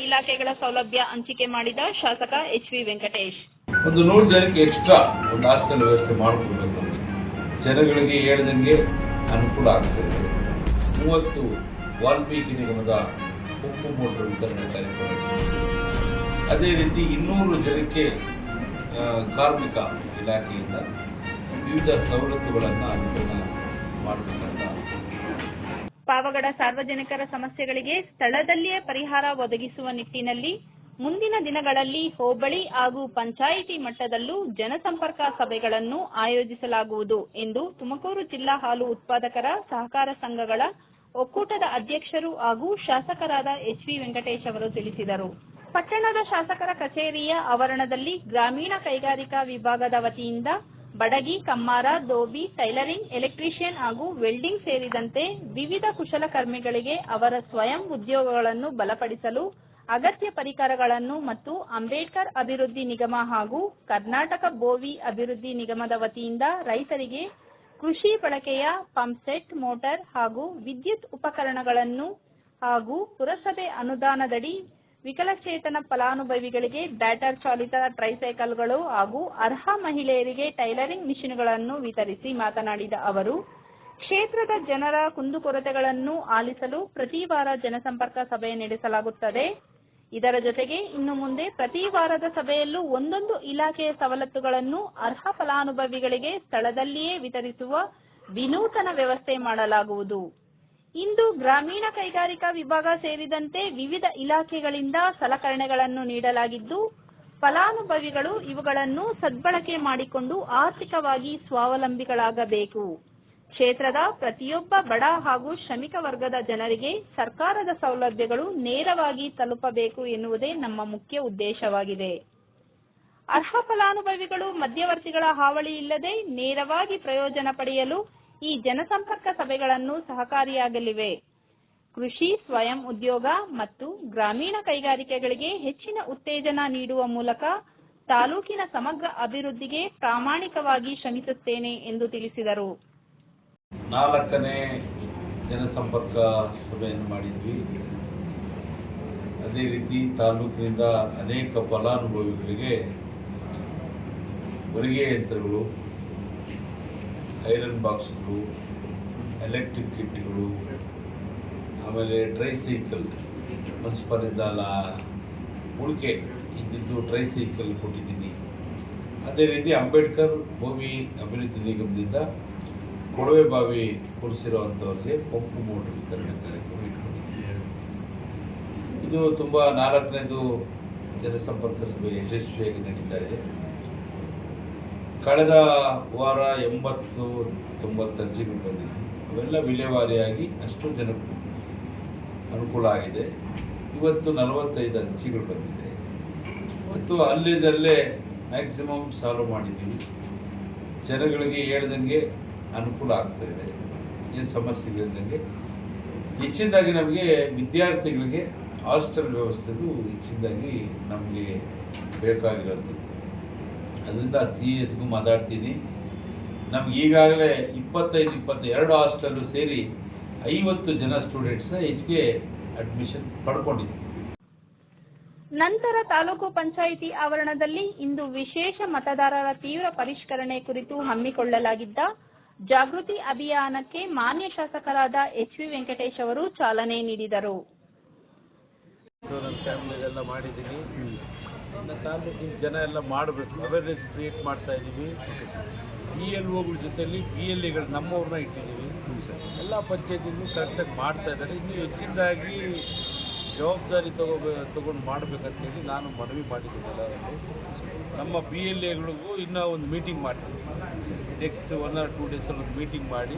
ಇಲಾಖೆಗಳ ಸೌಲಭ್ಯ ಹಂಚಿಕೆ ಮಾಡಿದ ಶಾಸಕ ಎಚ್.ವಿ. ವೆಂಕಟೇಶ್. ಒಂದು 100 ಜನಕ್ಕೆ ಎಕ್ಸ್ಟ್ರಾ ಒಂದು ಹಾಸ್ಟೆಲ್ ವ್ಯವಸ್ಥೆ ಮಾಡಿಕೊಡ್ಬೇಕು. ಜನಗಳಿಗೆ ಹೇಳ್ದಂಗೆ ಅನುಕೂಲ ಆಗ್ತದೆ. 30 ವಾಲ್ಮೀಕಿ ನಿಗಮದ ಪಂಪು ಮೋಟರ್ ವಿತರಣೆ ಕಾರ್ಯಕ್ರಮ. ಅದೇ ರೀತಿ 200 ಜನಕ್ಕೆ ಕಾರ್ಮಿಕ ಇಲಾಖೆಯಿಂದ ವಿವಿಧ ಸವಲತ್ತುಗಳನ್ನು ಅನುಕೂಲ ಮಾಡಬೇಕಂತ. ಪಾವಗಡ ಸಾರ್ವಜನಿಕರ ಸಮಸ್ಯೆಗಳಿಗೆ ಸ್ಥಳದಲ್ಲಿಯೇ ಪರಿಹಾರ ಒದಗಿಸುವ ನಿಟ್ಟಿನಲ್ಲಿ ಮುಂದಿನ ದಿನಗಳಲ್ಲಿ ಹೋಬಳಿ ಹಾಗೂ ಪಂಚಾಯಿತಿ ಮಟ್ಟದಲ್ಲೂ ಜನಸಂಪರ್ಕ ಸಭೆಗಳನ್ನು ಆಯೋಜಿಸಲಾಗುವುದು ಎಂದು ತುಮಕೂರು ಜಿಲ್ಲಾ ಹಾಲು ಉತ್ಪಾದಕರ ಸಹಕಾರ ಸಂಘಗಳ ಒಕ್ಕೂಟದ ಅಧ್ಯಕ್ಷರು ಹಾಗೂ ಶಾಸಕರಾದ ಎಚ್.ವಿ. ವೆಂಕಟೇಶ್ ಅವರು ತಿಳಿಸಿದರು. ಪಟ್ಟಣದ ಶಾಸಕರ ಕಚೇರಿಯ ಆವರಣದಲ್ಲಿ ಗ್ರಾಮೀಣ ಕೈಗಾರಿಕಾ ವಿಭಾಗದ ವತಿಯಿಂದ ಬಡಗಿ, ಕಮ್ಮಾರ, ದೋಬಿ, ಟೈಲರಿಂಗ್, ಎಲೆಕ್ಟ್ರಿಷಿಯನ್ ಹಾಗೂ ವೆಲ್ಡಿಂಗ್ ಸೇರಿದಂತೆ ವಿವಿಧ ಕುಶಲಕರ್ಮಿಗಳಿಗೆ ಅವರ ಸ್ವಯಂ ಉದ್ಯೋಗಗಳನ್ನು ಬಲಪಡಿಸಲು ಅಗತ್ಯ ಪರಿಕರಗಳನ್ನು ಮತ್ತು ಅಂಬೇಡ್ಕರ್ ಅಭಿವೃದ್ಧಿ ನಿಗಮ ಹಾಗೂ ಕರ್ನಾಟಕ ಬೋವಿ ಅಭಿವೃದ್ಧಿ ನಿಗಮದ ವತಿಯಿಂದ ರೈತರಿಗೆ ಕೃಷಿ ಬಳಕೆಯ ಪಂಪ್ಸೆಟ್, ಮೋಟಾರ್ ಹಾಗೂ ವಿದ್ಯುತ್ ಉಪಕರಣಗಳನ್ನು ಹಾಗೂ ಪುರಸಭೆ ಅನುದಾನದಡಿ ವಿಕಲಚೇತನ ಫಲಾನುಭವಿಗಳಿಗೆ ಬ್ಯಾಟರ್ ಚಾಲಿತ ಟ್ರೈಸೈಕಲ್ಗಳು ಹಾಗೂ ಅರ್ಹ ಮಹಿಳೆಯರಿಗೆ ಟೈಲರಿಂಗ್ ಮಿಷನ್ಗಳನ್ನು ವಿತರಿಸಿ ಮಾತನಾಡಿದ ಅವರು, ಕ್ಷೇತ್ರದ ಜನರ ಕುಂದುಕೊರತೆಗಳನ್ನು ಆಲಿಸಲು ಪ್ರತಿ ವಾರ ಜನಸಂಪರ್ಕ ಸಭೆ ನಡೆಸಲಾಗುತ್ತದೆ. ಇದರ ಜೊತೆಗೆ ಇನ್ನು ಮುಂದೆ ಪ್ರತಿ ವಾರದ ಸಭೆಯಲ್ಲೂ ಒಂದೊಂದು ಇಲಾಖೆಯ ಸವಲತ್ತುಗಳನ್ನು ಅರ್ಹ ಫಲಾನುಭವಿಗಳಿಗೆ ಸ್ಥಳದಲ್ಲಿಯೇ ವಿತರಿಸುವ ವಿನೂತನ ವ್ಯವಸ್ಥೆ ಮಾಡಲಾಗುವುದು. ಇಂದು ಗ್ರಾಮೀಣ ಕೈಗಾರಿಕಾ ವಿಭಾಗ ಸೇರಿದಂತೆ ವಿವಿಧ ಇಲಾಖೆಗಳಿಂದ ಸಲಕರಣೆಗಳನ್ನು ನೀಡಲಾಗಿದ್ದು, ಫಲಾನುಭವಿಗಳು ಇವುಗಳನ್ನು ಸದ್ಬಳಕೆ ಮಾಡಿಕೊಂಡು ಆರ್ಥಿಕವಾಗಿ ಸ್ವಾವಲಂಬಿಗಳಾಗಬೇಕು. ಕ್ಷೇತ್ರದ ಪ್ರತಿಯೊಬ್ಬ ಬಡ ಹಾಗೂ ಶ್ರಮಿಕ ವರ್ಗದ ಜನರಿಗೆ ಸರ್ಕಾರದ ಸೌಲಭ್ಯಗಳು ನೇರವಾಗಿ ತಲುಪಬೇಕು ಎನ್ನುವುದೇ ನಮ್ಮ ಮುಖ್ಯ ಉದ್ದೇಶವಾಗಿದೆ. ಅರ್ಹ ಫಲಾನುಭವಿಗಳು ಮಧ್ಯವರ್ತಿಗಳ ಹಾವಳಿ ಇಲ್ಲದೆ ನೇರವಾಗಿ ಪ್ರಯೋಜನ ಪಡೆಯಲು ಈ ಜನಸಂಪರ್ಕ ಸಭೆಗಳನ್ನು ಸಹಕಾರಿಯಾಗಲಿವೆ. ಕೃಷಿ, ಸ್ವಯಂ ಉದ್ಯೋಗ ಮತ್ತು ಗ್ರಾಮೀಣ ಕೈಗಾರಿಕೆಗಳಿಗೆ ಹೆಚ್ಚಿನ ಉತ್ತೇಜನ ನೀಡುವ ಮೂಲಕ ತಾಲೂಕಿನ ಸಮಗ್ರ ಅಭಿವೃದ್ಧಿಗೆ ಪ್ರಾಮಾಣಿಕವಾಗಿ ಶ್ರಮಿಸುತ್ತೇನೆ ಎಂದು ತಿಳಿಸಿದರು. 4ನೇ ಜನಸಂಪರ್ಕ ಸಭೆಯನ್ನು ಮಾಡಿದ್ವಿ. ಅದೇ ರೀತಿ ತಾಲೂಕಿನಿಂದ ಅನೇಕ ಫಲಾನುಭವಿಗಳಿಗೆ ಹೊಲಿಗೆ ಯಂತ್ರಗಳು, ಐರನ್ ಬಾಕ್ಸ್ಗಳು, ಎಲೆಕ್ಟ್ರಿಕ್ ಕಿಟ್ಗಳು, ಆಮೇಲೆ ಟ್ರೈಸೈಕಲ್ ಮುನ್ಸಿಪಾಲಿಂದ ಉಳಿಕೆ ಇದ್ದಿದ್ದು ಟ್ರೈಸೈಕಲ್ ಕೊಟ್ಟಿದ್ದೀನಿ. ಅದೇ ರೀತಿ ಅಂಬೇಡ್ಕರ್ ಭೂಮಿ ಅಭಿವೃದ್ಧಿ ನಿಗಮದಿಂದ ಕೊಳವೆ ಬಾವಿ ಕೊಡಿಸಿರುವಂಥವ್ರಿಗೆ ಪಂಪು ಮೋಟರ್ ವಿತರಣೆ ಕಾರ್ಯಕ್ರಮ ಇಟ್ಕೊಂಡಿದ್ದೀನಿ. ಇದು ತುಂಬ 4ನೇದು ಜನಸಂಪರ್ಕ ಸಭೆ ಯಶಸ್ವಿಯಾಗಿ ನಡೀತಾ ಇದೆ. ಕಳೆದ ವಾರ 80-90 ಅರ್ಜಿಗಳು ಬಂದಿದೆ. ಅವೆಲ್ಲ ವಿಲೇವಾರಿಯಾಗಿ ಅಷ್ಟು ಜನಕ್ಕೂ ಅನುಕೂಲ ಆಗಿದೆ. ಇವತ್ತು 45 ಅರ್ಜಿಗಳು ಬಂದಿದೆ. ಮತ್ತು ಅಲ್ಲಿಂದಲ್ಲೇ ಮ್ಯಾಕ್ಸಿಮಮ್ ಸಾಲ್ವ್ ಮಾಡಿದ್ದೀವಿ. ಜನಗಳಿಗೆ ಹೇಳ್ದಂಗೆ ಅನುಕೂಲ ಆಗ್ತಾ ಇದೆ. ಏನು ಸಮಸ್ಯೆಗಳಿದ್ದಂಗೆ ಹೆಚ್ಚಿನದಾಗಿ ನಮಗೆ ವಿದ್ಯಾರ್ಥಿಗಳಿಗೆ ಹಾಸ್ಟೆಲ್ ವ್ಯವಸ್ಥೆದು ಹೆಚ್ಚಿನದಾಗಿ ನಮಗೆ ಬೇಕಾಗಿರೋಂಥದ್ದು. ಅದರಿಂದ CSಗೂ ಮಾತಾಡ್ತೀನಿ. ನಮ್ಗೆ ಈಗಾಗಲೇ 22 ಹಾಸ್ಟೆಲ್ಲು ಸೇರಿ 50 ಜನ ಸ್ಟೂಡೆಂಟ್ಸ್ನ ಹೆಚ್ಚಿಗೆ ಅಡ್ಮಿಷನ್ ಪಡ್ಕೊಂಡಿದ್ದೀವಿ. ನಂತರ ತಾಲೂಕು ಪಂಚಾಯಿತಿ ಆವರಣದಲ್ಲಿ ಇಂದು ವಿಶೇಷ ಮತದಾರರ ತೀವ್ರ ಪರಿಷ್ಕರಣೆ ಕುರಿತು ಹಮ್ಮಿಕೊಳ್ಳಲಾಗಿದ್ದ ಜಾಗೃತಿ ಅಭಿಯಾನಕ್ಕೆ ಮಾನ್ಯ ಶಾಸಕರಾದ ಎಚ್.ವಿ. ವೆಂಕಟೇಶ್ ಅವರು ಚಾಲನೆ ನೀಡಿದರು. ಎಲ್ಲ ಮಾಡಿದ್ದೀನಿ. ತಾಲೂಕಿನ ಜನ ಎಲ್ಲ ಮಾಡಬೇಕು, ಅವೇರ್ನೆಸ್ ಕ್ರಿಯೇಟ್ ಮಾಡ್ತಾ ಇದ್ದೀವಿ. BLOಗಳ ಜೊತೆಯಲ್ಲಿ BLAಗಳು ನಮ್ಮವ್ರನ್ನ ಇಟ್ಟಿದ್ದೀವಿ. ಎಲ್ಲ ಪಂಚಾಯತಿಗೂ ಕರೆಕ್ಟಾಗಿ ಮಾಡ್ತಾ ಇದ್ದಾರೆ. ಇನ್ನೂ ಹೆಚ್ಚಿನದಾಗಿ ಜವಾಬ್ದಾರಿ ತಗೊಂಡು ಮಾಡಬೇಕಂತೇಳಿ ನಾನು ಮನವಿ ಮಾಡಿದ್ದೀನಿ ಎಲ್ಲರಿಗೂ. ನಮ್ಮ BLAಗಳಿಗೂ ಇನ್ನೂ ಒಂದು ಮೀಟಿಂಗ್ ಮಾಡ್ತೀವಿ. ನೆಕ್ಸ್ಟ್ 1 or 2 ಡೇಸಲ್ಲಿ ಒಂದು ಮೀಟಿಂಗ್ ಮಾಡಿ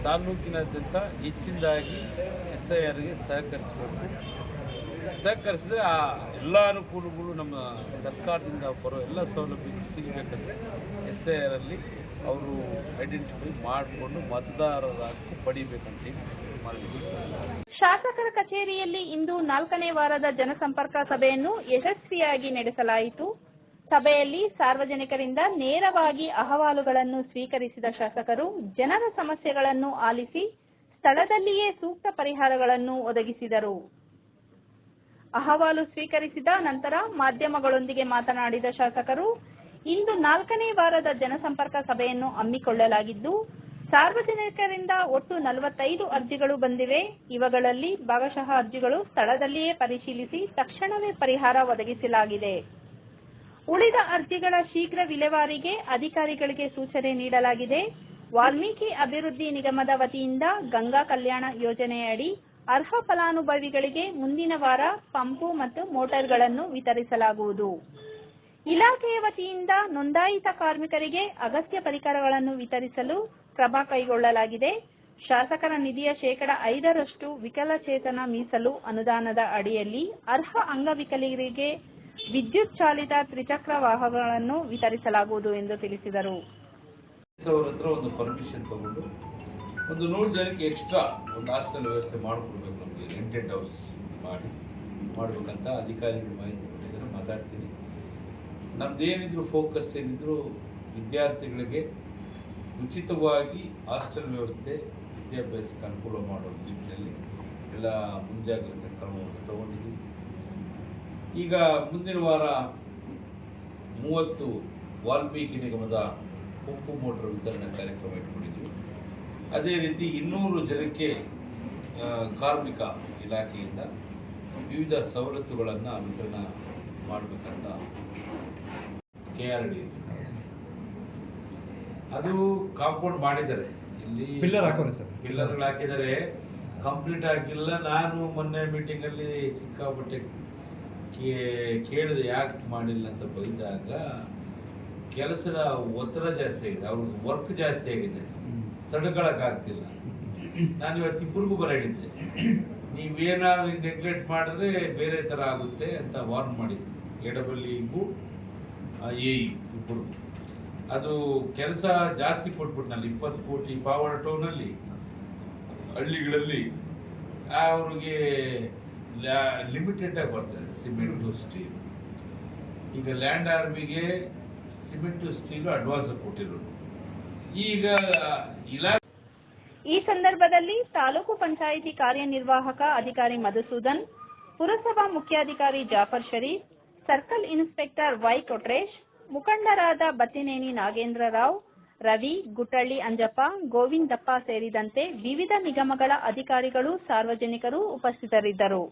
ತಾಲೂಕಿನಾದ್ಯಂತ ಹೆಚ್ಚಿನದಾಗಿ SIRಗೆ ಸಹಕರಿಸಿದ್ರೆ ಆ ಎಲ್ಲ ಅನುಕೂಲಗಳು ನಮ್ಮ ಸರ್ಕಾರದಿಂದ ಬರೋ ಎಲ್ಲ ಸೌಲಭ್ಯಗಳು ಸಿಗಬೇಕಂದ್ರೆ SIRಲ್ಲಿ ಅವರು ಐಡೆಂಟಿಫೈ ಮಾಡಿಕೊಂಡು ಮತದಾರರ ಹಕ್ಕು ಪಡಿಬೇಕಂತ ಮಾಡಿದ್ದೀವಿ. ಶಾಸಕರ ಕಚೇರಿಯಲ್ಲಿ ಇಂದು 4ನೇ ವಾರದ ಜನಸಂಪರ್ಕ ಸಭೆಯನ್ನು ಯಶಸ್ವಿಯಾಗಿ ನಡೆಸಲಾಯಿತು. ಸಭೆಯಲ್ಲಿ ಸಾರ್ವಜನಿಕರಿಂದ ನೇರವಾಗಿ ಅಹವಾಲುಗಳನ್ನು ಸ್ವೀಕರಿಸಿದ ಶಾಸಕರು ಜನರ ಸಮಸ್ಯೆಗಳನ್ನು ಆಲಿಸಿ ಸ್ಥಳದಲ್ಲಿಯೇ ಸೂಕ್ತ ಪರಿಹಾರಗಳನ್ನು ಒದಗಿಸಿದರು. ಅಹವಾಲು ಸ್ವೀಕರಿಸಿದ ನಂತರ ಮಾಧ್ಯಮಗಳೊಂದಿಗೆ ಮಾತನಾಡಿದ ಶಾಸಕರು, ಇಂದು 4ನೇ ವಾರದ ಜನಸಂಪರ್ಕ ಸಭೆಯನ್ನು ಹಮ್ಮಿಕೊಳ್ಳಲಾಗಿದ್ದು, ಸಾರ್ವಜನಿಕರಿಂದ ಒಟ್ಟು 45 ಅರ್ಜಿಗಳು ಬಂದಿವೆ. ಇವುಗಳಲ್ಲಿ ಭಾಗಶಃ ಅರ್ಜಿಗಳು ಸ್ಥಳದಲ್ಲಿಯೇ ಪರಿಶೀಲಿಸಿ ತಕ್ಷಣವೇ ಪರಿಹಾರ ಒದಗಿಸಲಾಗಿದೆ. ಉಳಿದ ಅರ್ಜಿಗಳ ಶೀಘ್ರ ವಿಲೇವಾರಿಗೆ ಅಧಿಕಾರಿಗಳಿಗೆ ಸೂಚನೆ ನೀಡಲಾಗಿದೆ. ವಾಲ್ಮೀಕಿ ಅಭಿವೃದ್ಧಿ ನಿಗಮದ ವತಿಯಿಂದ ಗಂಗಾ ಕಲ್ಯಾಣ ಯೋಜನೆಯಡಿ ಅರ್ಹ ಫಲಾನುಭವಿಗಳಿಗೆ ಮುಂದಿನ ವಾರ ಪಂಪು ಮತ್ತು ಮೋಟಾರ್ಗಳನ್ನು ವಿತರಿಸಲಾಗುವುದು. ಇಲಾಖೆಯ ವತಿಯಿಂದ ನೋಂದಾಯಿತ ಕಾರ್ಮಿಕರಿಗೆ ಅಗತ್ಯ ಪರಿಕರಗಳನ್ನು ವಿತರಿಸಲು ಕ್ರಮ ಕೈಗೊಳ್ಳಲಾಗಿದೆ. ಶಾಸಕರ ನಿಧಿಯ 5% ವಿಕಲಚೇತನ ಮೀಸಲು ಅನುದಾನದ ಅಡಿಯಲ್ಲಿ ಅರ್ಹ ಅಂಗವಿಕಲರಿಗೆ ವಿದ್ಯುತ್ ಚಾಲಿತ ತ್ರಿಚಕ್ರ ವಾಹನಗಳನ್ನು ವಿತರಿಸಲಾಗುವುದು ಎಂದು ತಿಳಿಸಿದರು. ಅವ್ರ ಹತ್ರ ಒಂದು ಪರ್ಮಿಷನ್ ತಗೊಂಡು ಒಂದು 100 ಜನಕ್ಕೆ ಎಕ್ಸ್ಟ್ರಾ ಒಂದು ಹಾಸ್ಟೆಲ್ ವ್ಯವಸ್ಥೆ ಮಾಡಿಕೊಡ್ಬೇಕು. ನಮಗೆ ರೆಂಟೆಡ್ ಹೌಸ್ ಮಾಡಬೇಕಂತ ಅಧಿಕಾರಿಗಳು ಮಾಹಿತಿ ಕೊಟ್ಟಿದ್ದಾರೆ. ಮಾತಾಡ್ತೀನಿ. ನಮ್ದೇನಿದ್ರು ಫೋಕಸ್ ಏನಿದ್ರು ವಿದ್ಯಾರ್ಥಿಗಳಿಗೆ ಉಚಿತವಾಗಿ ಹಾಸ್ಟೆಲ್ ವ್ಯವಸ್ಥೆ ವಿದ್ಯಾಭ್ಯಾಸಕ್ಕೆ ಅನುಕೂಲ ಮಾಡೋ ನಿಟ್ಟಿನಲ್ಲಿ ಎಲ್ಲ ಮುಂಜಾಗ್ರತೆ ಕ್ರಮವನ್ನು ತಗೊಂಡಿದ್ದೀವಿ. ಈಗ ಮುಂದಿನ ವಾರ 30 ವಾಲ್ಮೀಕಿ ನಿಗಮದ ಪಂಪು ಮೋಟರ್ ವಿತರಣಾ ಕಾರ್ಯಕ್ರಮ ಇಟ್ಕೊಂಡಿದ್ವಿ. ಅದೇ ರೀತಿ 200 ಜನಕ್ಕೆ ಕಾರ್ಮಿಕ ಇಲಾಖೆಯಿಂದ ವಿವಿಧ ಸವಲತ್ತುಗಳನ್ನು ವಿತರಣೆ ಮಾಡಬೇಕಂತ KRD ಅದು ಕಾಂಪೌಂಡ್ ಮಾಡಿದ್ದಾರೆ. ಇಲ್ಲಿ ಪಿಲ್ಲರ್ಗಳು ಹಾಕಿದ್ದಾರೆ, ಕಂಪ್ಲೀಟ್ ಆಗಿಲ್ಲ. ನಾನು ಮೊನ್ನೆ ಮೀಟಿಂಗಲ್ಲಿ ಸಿಕ್ಕಾಪಟ್ಟೆ ಕೇಳಿದೆ ಯಾಕೆ ಮಾಡಿಲ್ಲ ಅಂತ ಬೈದಾಗ, ಕೆಲಸದ ಒತ್ತಡ ಜಾಸ್ತಿ ಆಗಿದೆ, ಅವ್ರಿಗೆ ವರ್ಕ್ ಜಾಸ್ತಿ ಆಗಿದೆ, ತಡ್ಕೊಳಕ್ಕಾಗ್ತಿಲ್ಲ. ನಾನು ಇವತ್ತು ಇಬ್ಬರಿಗೂ ಹೇಳಿದ್ದೆ, ನೀವೇನಾದ್ರು ನೆಗ್ಲೆಕ್ಟ್ ಮಾಡಿದ್ರೆ ಬೇರೆ ಥರ ಆಗುತ್ತೆ ಅಂತ ವಾರ್ನ್ ಮಾಡಿದ್ದೆ. AWEಗೂ AE ಇಬ್ಬರು. ಅದು ಕೆಲಸ ಜಾಸ್ತಿ ಕೊಟ್ಬಿಟ್ನಲ್ಲಿ 20 ಕೋಟಿ ಪಾವರ್ ಟೌನಲ್ಲಿ ಹಳ್ಳಿಗಳಲ್ಲಿ ಅವ್ರಿಗೆ ಲಿಮಿಟೆಡ್ ಆಗಿ ಬರ್ತದೆ ಸಿಮೆಂಟು ಸ್ಟೀಲ್. ಈಗ ಲ್ಯಾಂಡ್ ಆರ್ಮಿಗೆ ಸಿಮೆಂಟು ಸ್ಟೀಲು ಅಡ್ವಾನ್ಸ್ ಕೊಟ್ಟಿರೋದು. ಈಗ ಈ ಸಂದರ್ಭದಲ್ಲಿ ತಾಲೂಕು ಪಂಚಾಯಿತಿ ಕಾರ್ಯನಿರ್ವಾಹಕ ಅಧಿಕಾರಿ ಮಧುಸೂದನ್, ಪುರಸಭಾ ಮುಖ್ಯಾಧಿಕಾರಿ Jaffer Sharief, circle inspector Y Kotresh, ಮುಖಂಡರಾದ ಬತ್ತಿನೇನಿ ನಾಗೇಂದ್ರ ರಾವ್, ರವಿ, ಗುಟ್ಟಳ್ಳಿ ಅಂಜಪ್ಪ, ಗೋವಿಂದಪ್ಪ ಸೇರಿದಂತೆ ವಿವಿಧ ನಿಗಮಗಳ ಅಧಿಕಾರಿಗಳು, ಸಾರ್ವಜನಿಕರು ಉಪಸ್ಥಿತರಿದ್ದರು.